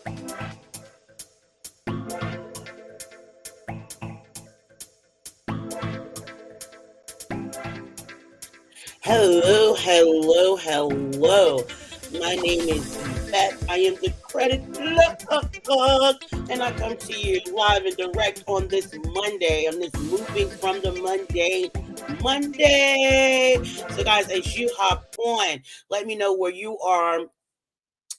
Hello, hello, hello. My name is Yvette. I am the credit plug, and I come to you live and direct on this Monday, on this moving from the mundane Monday. So, guys, as you hop on, let me know where you are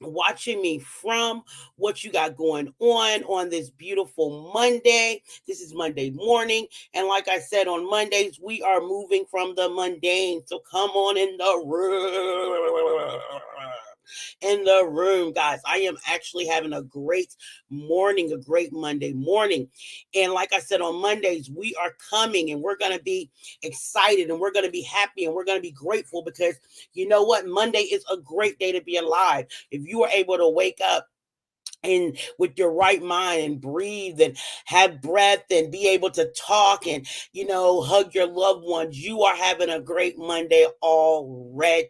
watching me from, what you got going on this beautiful Monday. This is Monday morning, and like I said, on Mondays we are moving from the mundane. So come on in the room. In the room, guys. I am actually having a great morning, a great Monday morning. And like I said, on Mondays, we are coming and we're going to be excited and we're going to be happy and we're going to be grateful because you know what? Monday is a great day to be alive. If you are able to wake up and with your right mind and breathe and have breath and be able to talk and hug your loved ones, you are having a great Monday already.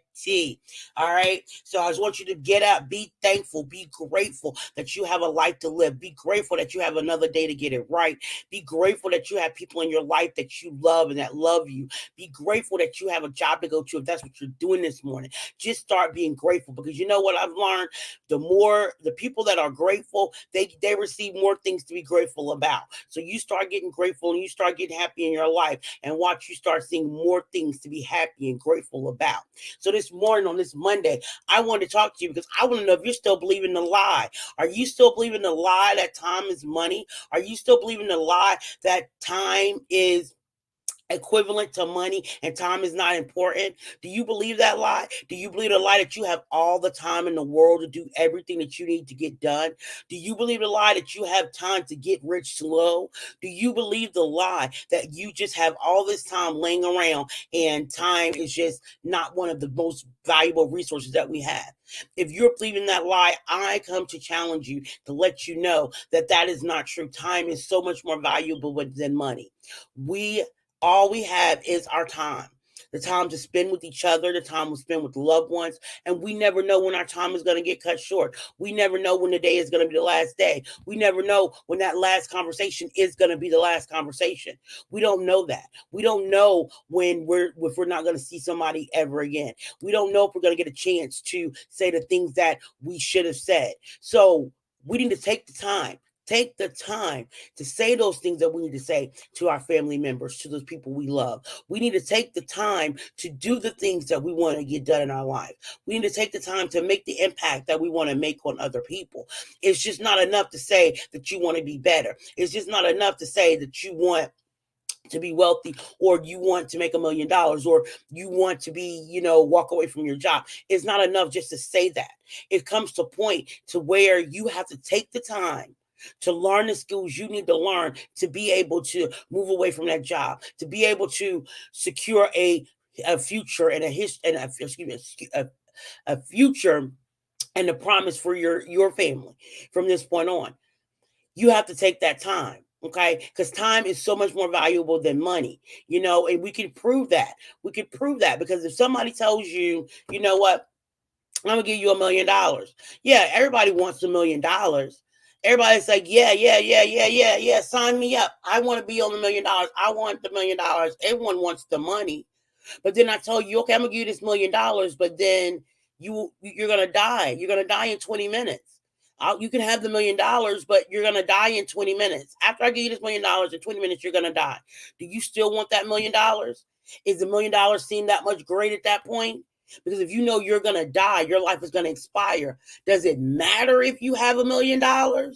All right, so I just want you to get up, be thankful, be grateful that you have a life to live, be grateful that you have another day to get it right, be grateful that you have people in your life that you love and that love you, be grateful that you have a job to go to if that's what you're doing this morning. Just start being grateful, because you know what I've learned: the people that are grateful, they receive more things to be grateful about. So you start getting grateful and you start getting happy in your life, and watch you start seeing more things to be happy and grateful about. So this morning, on this Monday, I want to talk to you because I want to know if you're still believing the lie. Are you still believing the lie that time is money? Are you still believing the lie that time is equivalent to money and time is not important? Do you believe that lie? Do you believe the lie that you have all the time in the world to do everything that you need to get done? Do you believe the lie that you have time to get rich slow? Do you believe the lie that you just have all this time laying around and time is just not one of the most valuable resources that we have? If you're believing that lie, I come to challenge you to let you know that that is not true. Time is so much more valuable than money. All we have is our time. The time to spend with each other, the time we spend with loved ones, and we never know when our time is going to get cut short. We never know when the day is going to be the last day. We never know when that last conversation is going to be the last conversation. We don't know that. We don't know if we're not going to see somebody ever again. We don't know if we're going to get a chance to say the things that we should have said. So we need to take the time. Take the time to say those things that we need to say to our family members, to those people we love. We need to take the time to do the things that we want to get done in our life. We need to take the time to make the impact that we want to make on other people. It's just not enough to say that you want to be better. It's just not enough to say that you want to be wealthy, or you want to make $1 million, or you want to be, walk away from your job. It's not enough just to say that. It comes to a point to where you have to take the time to learn the skills you need to learn to be able to move away from that job, to be able to secure a future and a future and a promise for your family from this point on. You have to take that time. Okay, because time is so much more valuable than money, and we can prove that. We can prove that because if somebody tells you, you know what, I'm gonna give you $1 million. Yeah, everybody wants $1 million. Everybody's like, yeah. Sign me up. I want to be on $1 million. I want the $1 million. Everyone wants the money. But then I tell you, okay, I'm gonna give you this $1 million, but then you're gonna die. You're gonna die in 20 minutes. You can have the $1 million, but you're gonna die in 20 minutes. After I give you this $1 million in 20 minutes, you're gonna die. Do you still want that $1 million? Is the $1 million seem that much great at that point? Because if you know you're going to die, your life is going to expire. Does it matter if you have $1 million? That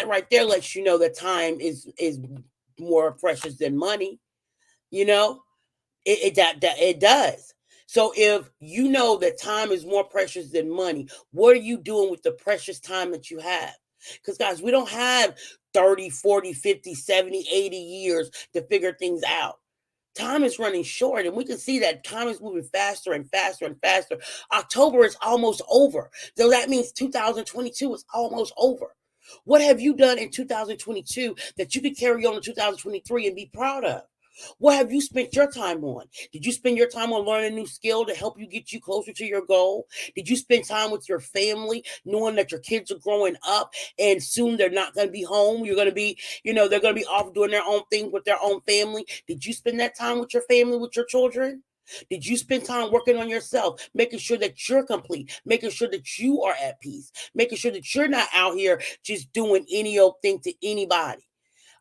right there lets you know that time is more precious than money. It does. So if you know that time is more precious than money, what are you doing with the precious time that you have? Because, guys, we don't have 30, 40, 50, 70, 80 years to figure things out. Time is running short, and we can see that time is moving faster and faster and faster. October is almost over. So that means 2022 is almost over. What have you done in 2022 that you could carry on in 2023 and be proud of? What have you spent your time on? Did you spend your time on learning a new skill to help you get you closer to your goal? Did you spend time with your family, knowing that your kids are growing up and soon they're not going to be home? You're going to be, they're going to be off doing their own thing with their own family. Did you spend that time with your family, with your children? Did you spend time working on yourself, making sure that you're complete, making sure that you are at peace, making sure that you're not out here just doing any old thing to anybody?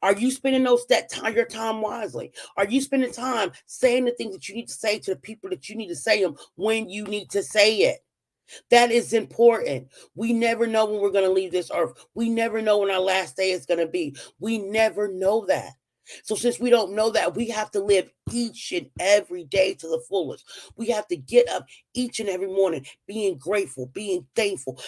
Are you spending that time, your time wisely? Are you spending time saying the things that you need to say to the people that you need to say them when you need to say it? That is important. We never know when we're going to leave this earth. We never know when our last day is going to be. We never know that. So since we don't know that, we have to live each and every day to the fullest. We have to get up each and every morning being grateful, being thankful,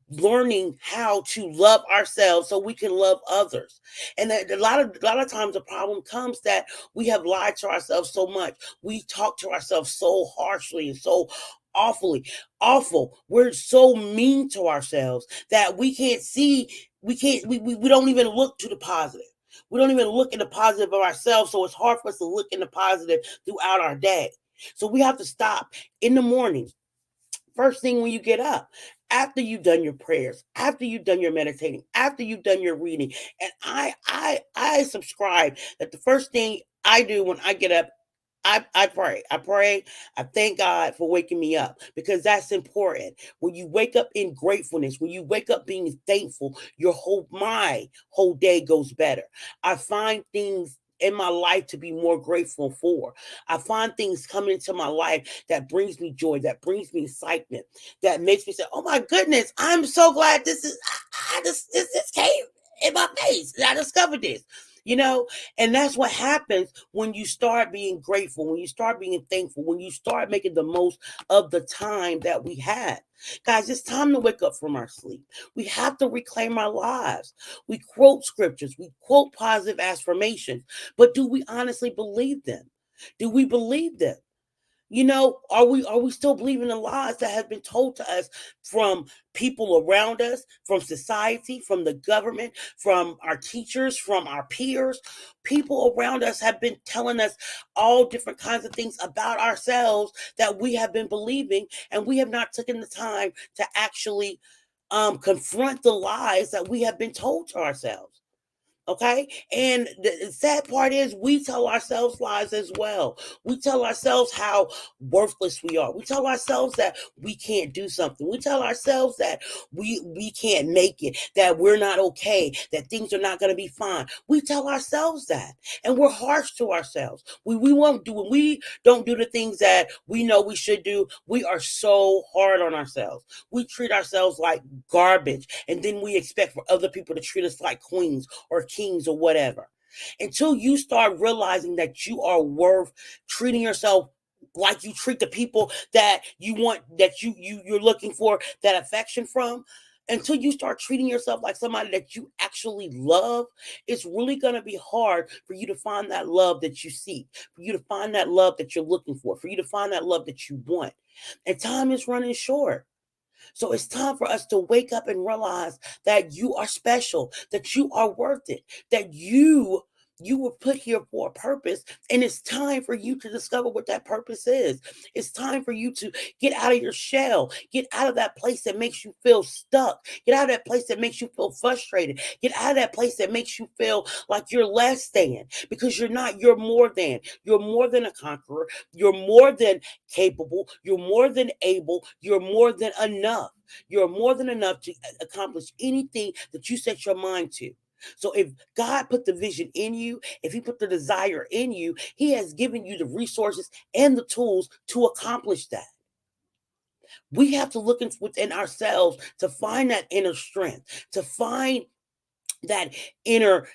learning how to love ourselves so we can love others. And that a lot of times the problem comes that we have lied to ourselves so much. We talk to ourselves so harshly and so awful. We're so mean to ourselves that we don't even look to the positive. We don't even look in the positive of ourselves. So it's hard for us to look in the positive throughout our day. So we have to stop in the morning. First thing when you get up, after you've done your prayers, after you've done your meditating, after you've done your reading. And I subscribe that the first thing I do when I get up, I pray. I pray. I thank God for waking me up because that's important. When you wake up in gratefulness, when you wake up being thankful, my whole day goes better. I find things in my life to be more grateful for. I find things coming into my life that brings me joy, that brings me excitement, that makes me say, "Oh my goodness, I'm so glad this came in my face. I discovered this." You know, and that's what happens when you start being grateful, when you start being thankful, when you start making the most of the time that we have. Guys, it's time to wake up from our sleep. We have to reclaim our lives. We quote scriptures, we quote positive affirmations, but do we honestly believe them? Do we believe them? Are we still believing the lies that have been told to us from people around us, from society, from the government, from our teachers, from our peers? People around us have been telling us all different kinds of things about ourselves that we have been believing, and we have not taken the time to actually confront the lies that we have been told to ourselves. Okay. And the sad part is we tell ourselves lies as well. We tell ourselves how worthless we are. We tell ourselves that we can't do something. We tell ourselves that we can't make it, that we're not okay, that things are not going to be fine. We tell ourselves that. And we're harsh to ourselves. We won't do when we don't do the things that we know we should do. We are so hard on ourselves. We treat ourselves like garbage. And then we expect for other people to treat us like queens or kings or whatever. Until you start realizing that you are worth treating yourself like you treat the people that you want, that you're looking for that affection from, until you start treating yourself like somebody that you actually love, it's really going to be hard for you to find that love that you seek, for you to find that love that you're looking for you to find that love that you want. And time is running short. So it's time for us to wake up and realize that you are special, that you are worth it, that you were put here for a purpose, and it's time for you to discover what that purpose is. It's time for you to get out of your shell, get out of that place that makes you feel stuck, get out of that place that makes you feel frustrated, get out of that place that makes you feel like you're less than, because you're not. You're more than a conqueror. You're more than capable. You're more than able. You're more than enough. You're more than enough to accomplish anything that you set your mind to. So if God put the vision in you, if he put the desire in you, he has given you the resources and the tools to accomplish that. We have to look within ourselves to find that inner strength, to find that inner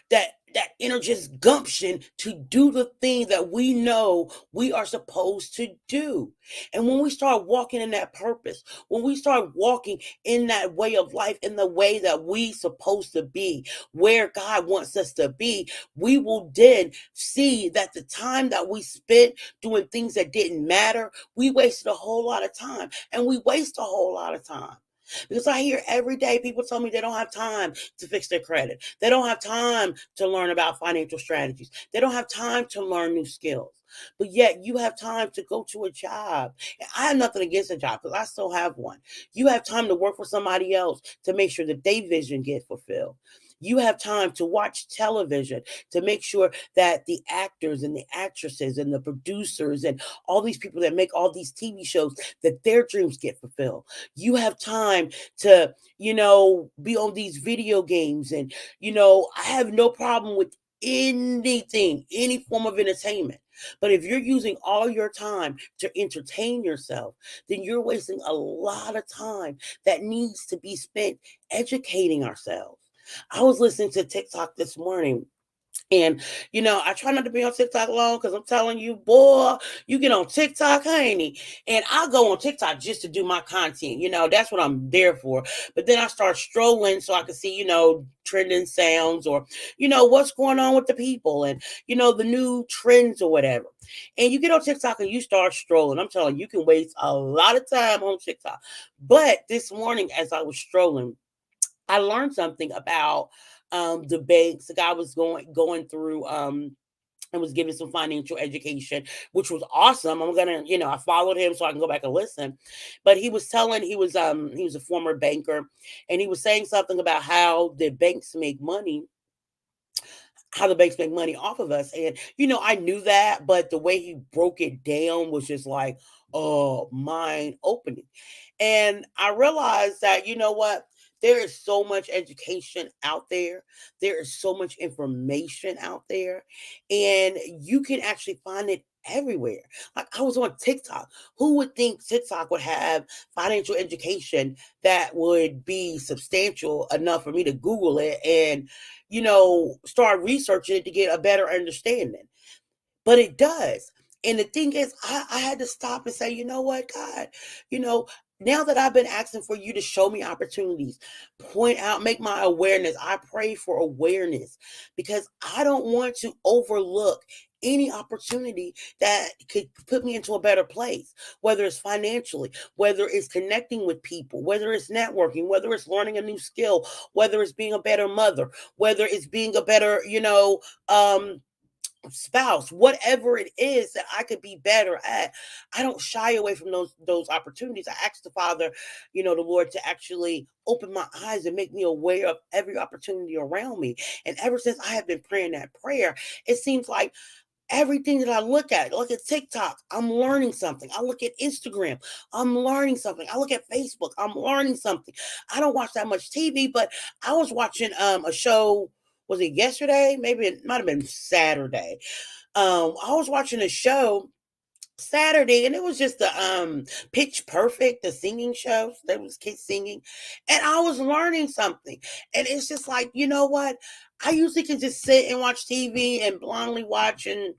just gumption to do the thing that we know we are supposed to do. And when we start walking in that purpose, when we start walking in that way of life, in the way that we supposed to be, where God wants us to be, we will then see that the time that we spent doing things that didn't matter, we wasted a whole lot of time, and we waste a whole lot of time. Because I hear every day people tell me they don't have time to fix their credit. They don't have time to learn about financial strategies. They don't have time to learn new skills. But yet you have time to go to a job. And I have nothing against a job because I still have one. You have time to work for somebody else to make sure that their vision gets fulfilled. You have time to watch television to make sure that the actors and the actresses and the producers and all these people that make all these TV shows, that their dreams get fulfilled. You have time to, be on these video games. And, I have no problem with anything, any form of entertainment. But if you're using all your time to entertain yourself, then you're wasting a lot of time that needs to be spent educating ourselves. I was listening to TikTok this morning, and I try not to be on TikTok long because I'm telling you, boy, you get on TikTok, honey. And I go on TikTok just to do my content. That's what I'm there for. But then I start strolling so I can see, trending sounds, or, what's going on with the people, and, the new trends or whatever. And you get on TikTok and you start strolling. I'm telling you, you can waste a lot of time on TikTok. But this morning, as I was strolling, I learned something about the banks. The guy was going through and was giving some financial education, which was awesome. I'm gonna, I followed him so I can go back and listen. But he was a former banker, and he was saying something about how the banks make money off of us. And, I knew that, but the way he broke it down was just like, oh, mind opening. And I realized that, what? There is so much education out there. There is so much information out there. And you can actually find it everywhere. Like, I was on TikTok. Who would think TikTok would have financial education that would be substantial enough for me to Google it and, start researching it to get a better understanding? But it does. And the thing is, I had to stop and say, you know what, God, you know, now that I've been asking for you to show me opportunities, point out, make my awareness, I pray for awareness, because I don't want to overlook any opportunity that could put me into a better place, whether it's financially, whether it's connecting with people, whether it's networking, whether it's learning a new skill, whether it's being a better mother, whether it's being a better, spouse, whatever it is that I could be better at. I don't shy away from those opportunities. I ask the Father, the Lord, to actually open my eyes and make me aware of every opportunity around me. And ever since I have been praying that prayer, it seems like everything that I look at TikTok, I'm learning something. I look at Instagram, I'm learning something. I look at Facebook, I'm learning something. I don't watch that much TV, but I was watching a show. Was it yesterday? Maybe it might have been Saturday. I was watching a show Saturday, and it was just the Pitch Perfect, the singing show. There was kids singing, and I was learning something. And it's just like, you know what? I usually can just sit and watch TV and blindly watch, and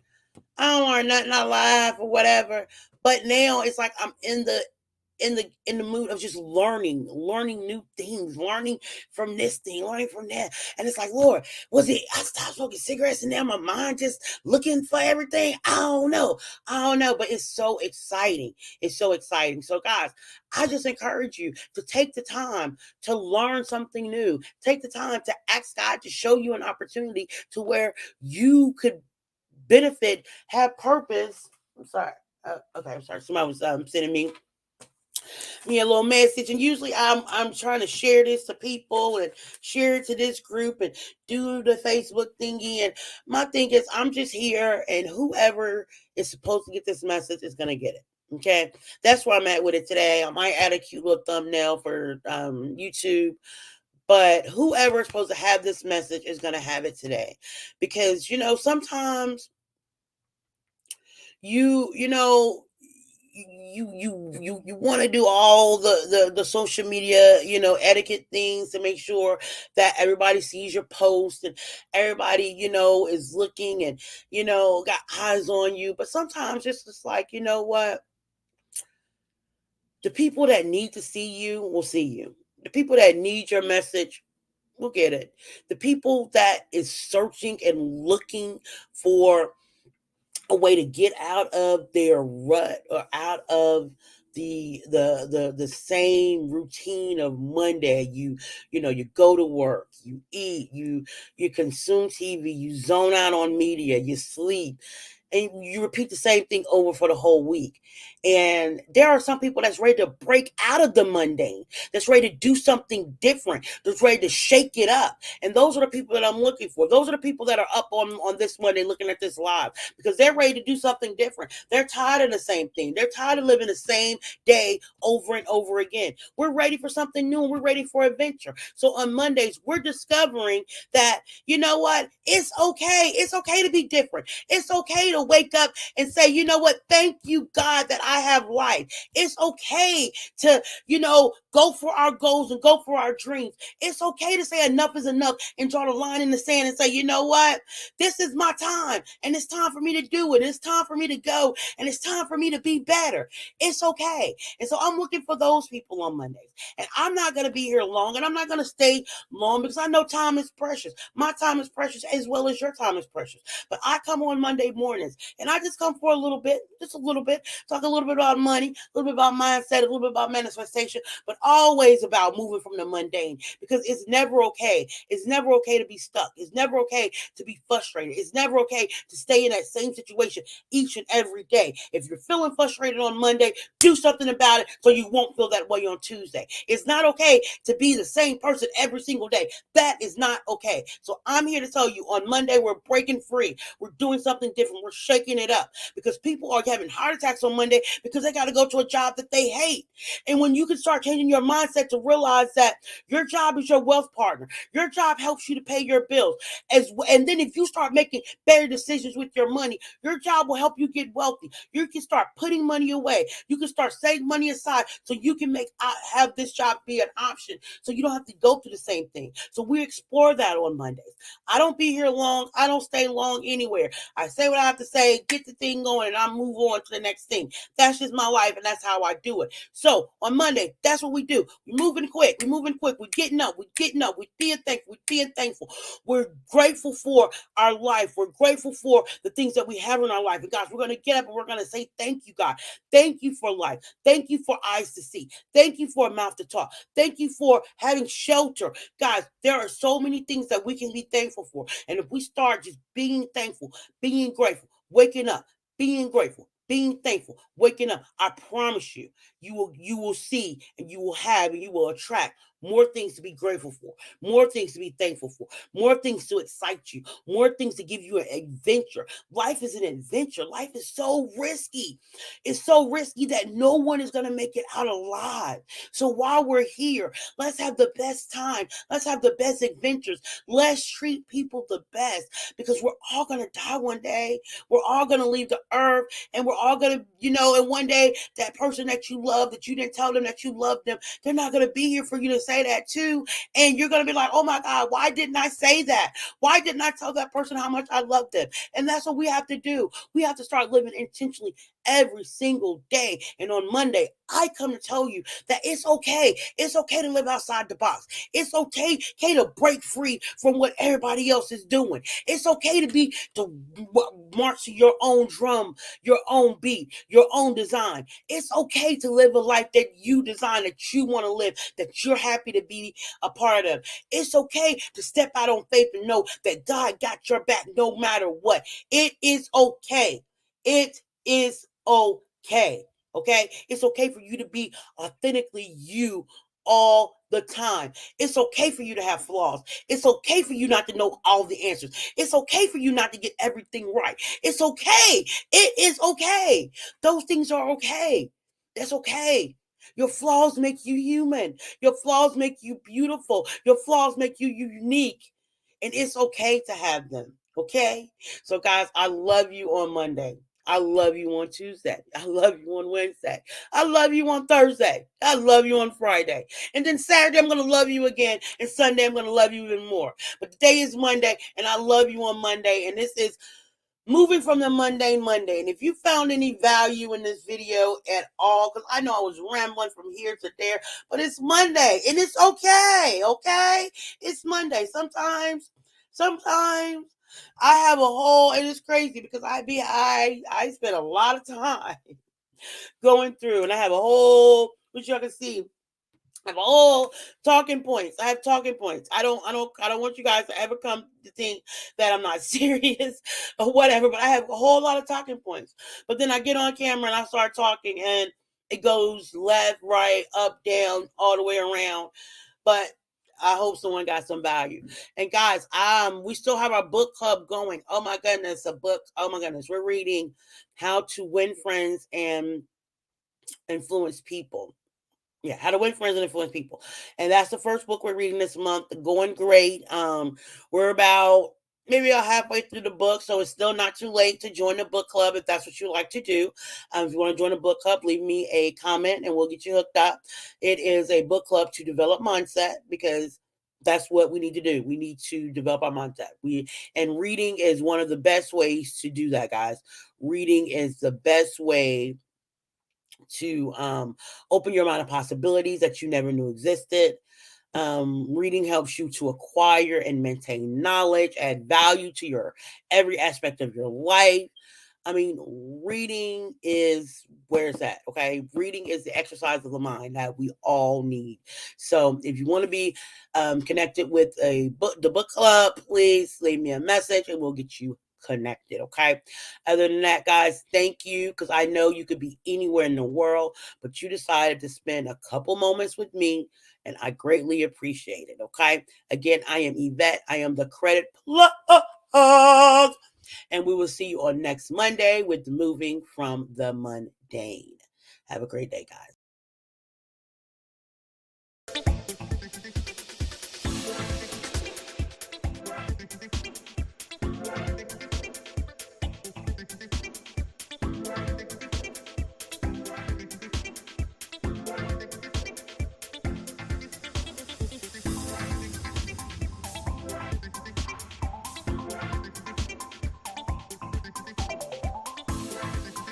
I don't learn nothing, I laugh or whatever. But now it's like I'm in the mood of just learning new things, learning from this thing, learning from that. And it's like, Lord, was it I stopped smoking cigarettes and now my mind just looking for everything? I don't know. I don't know. But it's so exciting. It's so exciting. So guys, I just encourage you to take the time to learn something new. Take the time to ask God to show you an opportunity to where you could benefit, have purpose. I'm sorry. Okay, I'm sorry. Somebody was sending me a little message, and usually I'm trying to share this to people and share it to this group and do the Facebook thingy. And my thing is, I'm just here, and whoever is supposed to get this message is gonna get it. Okay, that's where I'm at with it today. I might add a cute little thumbnail for YouTube, but whoever is supposed to have this message is gonna have it today, because sometimes you know you want to do all the social media etiquette things to make sure that everybody sees your post and everybody is looking and got eyes on you. But sometimes it's just like, what, the people that need to see you will see you. The people that need your message will get it. The people that is searching and looking for a way to get out of their rut or out of the same routine of Monday. You go to work, you eat, you consume TV, you zone out on media, you sleep, and you repeat the same thing over for the whole week. And there are some people that's ready to break out of the mundane, that's ready to do something different, that's ready to shake it up. And those are the people that I'm looking for. Those are the people that are up on this Monday looking at this live, because they're ready to do something different. They're tired of the same thing. They're tired of living the same day over and over again. We're ready for something new, and we're ready for adventure. So on Mondays, we're discovering that, you know what? It's okay. It's okay to be different. It's okay to wake up and say, you know what? Thank you, God, that I have life. It's okay to, go for our goals and go for our dreams. It's okay to say enough is enough and draw the line in the sand and say, you know what? This is my time, and it's time for me to do it. It's time for me to go, and it's time for me to be better. It's okay. And so I'm looking for those people on Mondays. And I'm not going to be here long, and I'm not going to stay long, because I know time is precious. My time is precious as well as your time is precious. But I come on Monday mornings, and I just come for a little bit, just a little bit, talk a little bit about money, a little bit about mindset, a little bit about manifestation, but always about moving from the mundane, because it's never okay. It's never okay to be stuck. It's never okay to be frustrated. It's never okay to stay in that same situation each and every day. If you're feeling frustrated on Monday, do something about it so you won't feel that way on Tuesday. It's not okay to be the same person every single day. That is not okay. So I'm here to tell you, on Monday, we're breaking free. We're doing something different. We're shaking it up, because people are having heart attacks on Monday because they got to go to a job that they hate. And when you can start changing your mindset to realize that your job is your wealth partner, your job helps you to pay your bills, and then if you start making better decisions with your money, your job will help you get wealthy. You can start putting money away. You can start setting money aside so you can have this job be an option, so you don't have to go through the same thing. So we explore that on Mondays. I don't be here long. I don't stay long anywhere. I say what I have to say, get the thing going, and I move on to the next thing. That's just my life, and that's how I do it. So on Monday, that's what we do. We're moving quick. We're moving quick. We're getting up. We're getting up. We're being thankful. We're being thankful. We're grateful for our life. We're grateful for the things that we have in our life. And guys, we're going to get up and we're going to say, thank you, God. Thank you for life. Thank you for eyes to see. Thank you for a mouth to talk. Thank you for having shelter. Guys, there are so many things that we can be thankful for. And if we start just being thankful, being grateful, waking up, being grateful, being thankful, waking up, I promise you, you will see, and you will have, and you will attract more things to be grateful for, more things to be thankful for, more things to excite you, more things to give you an adventure. Life is an adventure. Life is so risky. It's so risky that no one is going to make it out alive. So while we're here, let's have the best time. Let's have the best adventures. Let's treat people the best, because we're all going to die one day. We're all going to leave the earth, and we're all going to, and one day that person that you love, that you didn't tell them that you loved them, they're not going to be here for you to say that too. And you're going to be like, oh my God, why didn't I say that? Why didn't I tell that person how much I love them? And that's what we have to do. We have to start living intentionally every single day. And on Monday, I come to tell you that it's okay. It's okay to live outside the box. It's okay to break free from what everybody else is doing. It's okay to march to your own drum, your own beat, your own design. It's okay to live a life that you design, that you want to live, that you're happy to be a part of. It's okay to step out on faith and know that God got your back no matter what. It is okay. It is okay. Okay? It's okay for you to be authentically you all the time. It's okay for you to have flaws. It's okay for you not to know all the answers. It's okay for you not to get everything right. It's okay. It is okay. Those things are okay. That's okay. Your flaws make you human. Your flaws make you beautiful. Your flaws make you unique. And it's okay to have them. Okay? So, guys, I love you on Monday. I love you on Tuesday. I love you on Wednesday. I love you on Thursday. I love you on Friday. And then Saturday, I'm going to love you again. And Sunday, I'm going to love you even more. But today is Monday, and I love you on Monday. And this is moving from the mundane Monday. And if you found any value in this video at all, because I know I was rambling from here to there, but it's Monday, and it's okay. Okay? It's Monday. Sometimes I have a whole, and it's crazy because I spend a lot of time going through, and I have a whole, which y'all can see, I have all talking points. I have talking points. I don't want you guys to ever come to think that I'm not serious or whatever, but I have a whole lot of talking points. But then I get on camera and I start talking and it goes left, right, up, down, all the way around. But I hope someone got some value. And guys, we still have our book club going. Oh my goodness, a book. Oh my goodness. We're reading How to Win Friends and Influence People. Yeah, How to Win Friends and Influence People. And that's the first book we're reading this month. Going great. We're about maybe halfway through the book, so it's still not too late to join the book club if that's what you like to do. If you want to join the book club, leave me a comment and we'll get you hooked up. It is a book club to develop mindset because that's what we need to do. We need to develop our mindset. And reading is one of the best ways to do that, guys. Reading is the best way to open your mind of possibilities that you never knew existed. Reading helps you to acquire and maintain knowledge, add value to your every aspect of your life. I mean, reading is where it's at. Okay. Reading is the exercise of the mind that we all need. So if you want to be connected with the book club, please leave me a message and we'll get you connected. Okay. Other than that, guys, thank you. Because I know you could be anywhere in the world, but you decided to spend a couple moments with me. And I greatly appreciate it. Okay. Again, I am Yvette. I am the credit plug. And we will see you on next Monday with Moving from the Mundane. Have a great day, guys.